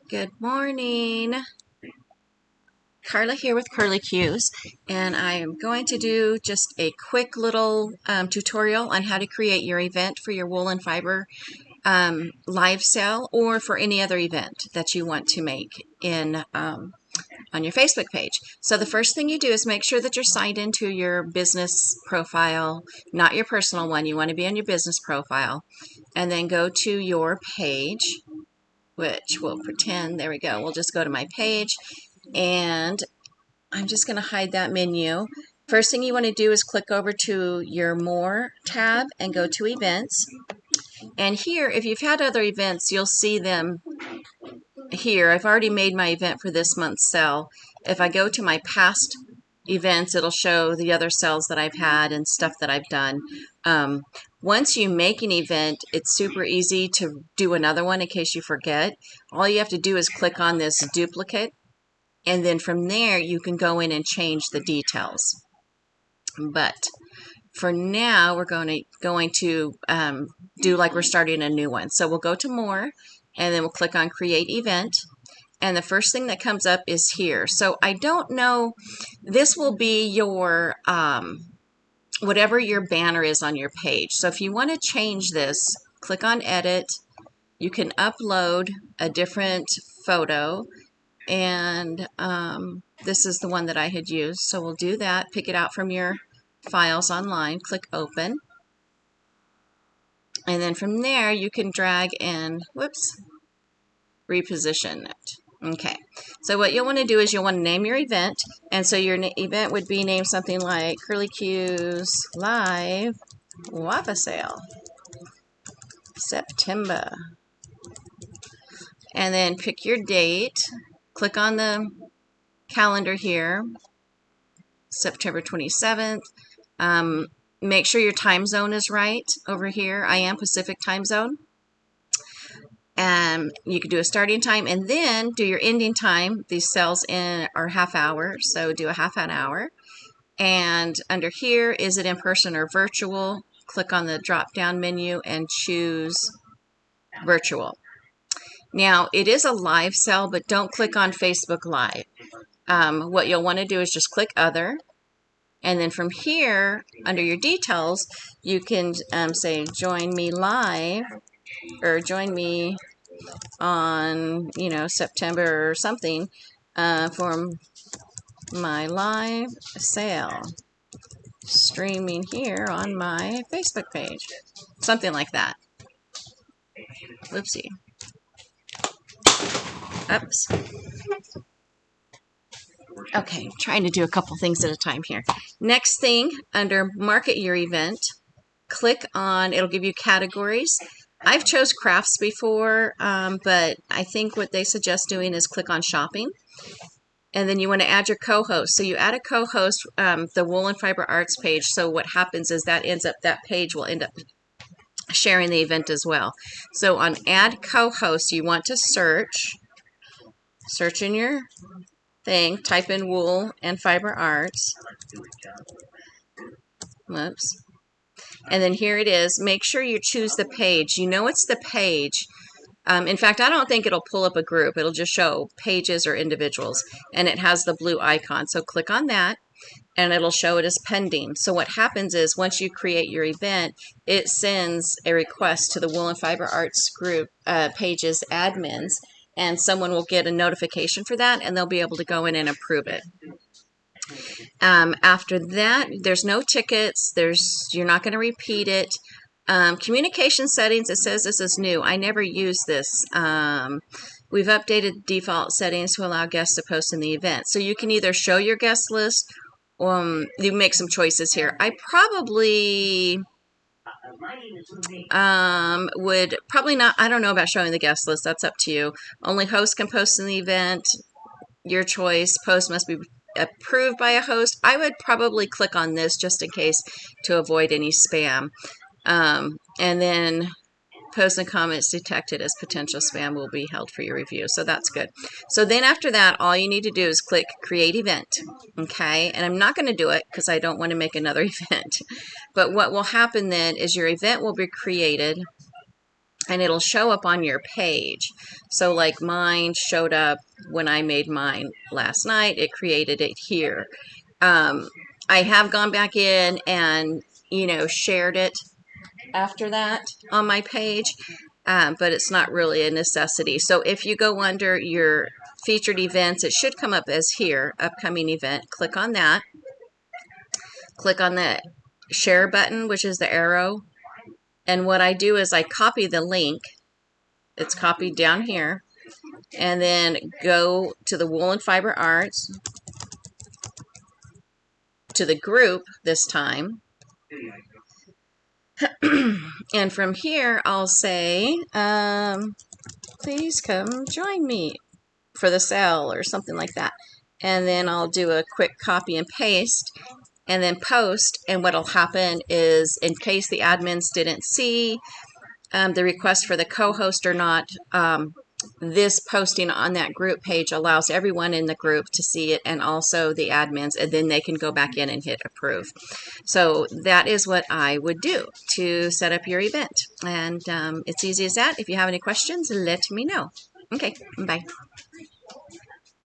Good morning. Carla here with Curly Cues, and I am going to do just a quick little tutorial on how to create your event for your wool and fiber live sale or for any other event that you want to make in on your Facebook page. So the first thing you do is make sure that you're signed into your business profile, not your personal one. You want to be on your business profile, and then go to your page, which we'll pretend, there we go, we'll just go to my page, and I'm just going to hide that menu. First thing you want to do is click over to your More tab and go to Events. And here, if you've had other events, you'll see them here. I've already made my event for this month's sale. If I go to my past events, it'll show the other sales that I've had and stuff that I've done. Once you make an event, it's super easy to do another one in case you forget. All you have to do is click on this duplicate, and then from there you can go in and change the details. But for now, we're going to do like we're starting a new one. So we'll go to More, and then we'll click on Create Event. And the first thing that comes up is here. So I don't know, this will be your, whatever your banner is on your page. So if you want to change this, click on Edit. You can upload a different photo, and this is the one that I had used. So we'll do that, pick it out from your files online, click Open. And then from there, you can drag and, reposition it. Okay, so what you'll want to do is you'll want to name your event, and so your event would be named something like Curly Cues Live Waffle Sale, September. And then pick your date, click on the calendar here, September 27th. Make sure your time zone is right over here. I am Pacific time zone. You could do a starting time and then do your ending time. These cells are half hour, so do a half an hour. And under here, is it in person or virtual? Click on the drop down menu and choose virtual. Now, it is a live cell, but don't click on Facebook Live. What you'll want to do is just click Other. And then from here, under your details, you can say, join me live, or join me on, September or something for my live sale, streaming here on my Facebook page. Something like that. Whoopsie. Oops. Okay, trying to do a couple things at a time here. Next thing, under Market Your Event, click on, it'll give you categories. I've chose crafts before, but I think what they suggest doing is click on Shopping. And then you want to add your co-host. So you add a co-host, the Wool and Fiber Arts page. So what happens is that page will end up sharing the event as well. So on Add Co-host, you want to search in your thing, type in Wool and Fiber Arts. Whoops. And then here it is. Make sure you choose the page. You know it's the page. In fact, I don't think it'll pull up a group. It'll just show pages or individuals. And it has the blue icon. So click on that, and it'll show it as pending. So what happens is once you create your event, it sends a request to the Wool and Fiber Arts group pages admins, and someone will get a notification for that, and they'll be able to go in and approve it. After that, there's no tickets. You're not going to repeat it. Communication settings, it says this is new. I never use this. We've updated default settings to allow guests to post in the event. So you can either show your guest list, you make some choices here. I probably would probably not, I don't know about showing the guest list. That's up to you. Only hosts can post in the event. Your choice. Post must be approved by a host. I would probably click on this just in case to avoid any spam. And then posts and comments detected as potential spam will be held for your review. So that's good. So then after that, all you need to do is click Create Event. Okay. And I'm not going to do it because I don't want to make another event. But what will happen then is your event will be created. and it'll show up on your page. So like mine showed up when I made mine last night. It created it here. I have gone back in and, shared it after that on my page, but it's not really a necessity. So if you go under your featured events, it should come up as here, upcoming event. Click on that. Click on the share button, which is the arrow. And what I do is I copy the link. It's copied down here. And then go to the Wool and Fiber Arts, to the group this time. And from here, I'll say, please come join me for the sale or something like that. And then I'll do a quick copy and paste and then post. And what'll happen is, in case the admins didn't see the request for the co-host or not, this posting on that group page allows everyone in the group to see it, and also the admins, and then they can go back in and hit approve. So that is what I would do to set up your event. And it's easy as that. If you have any questions, let me know. Okay, bye.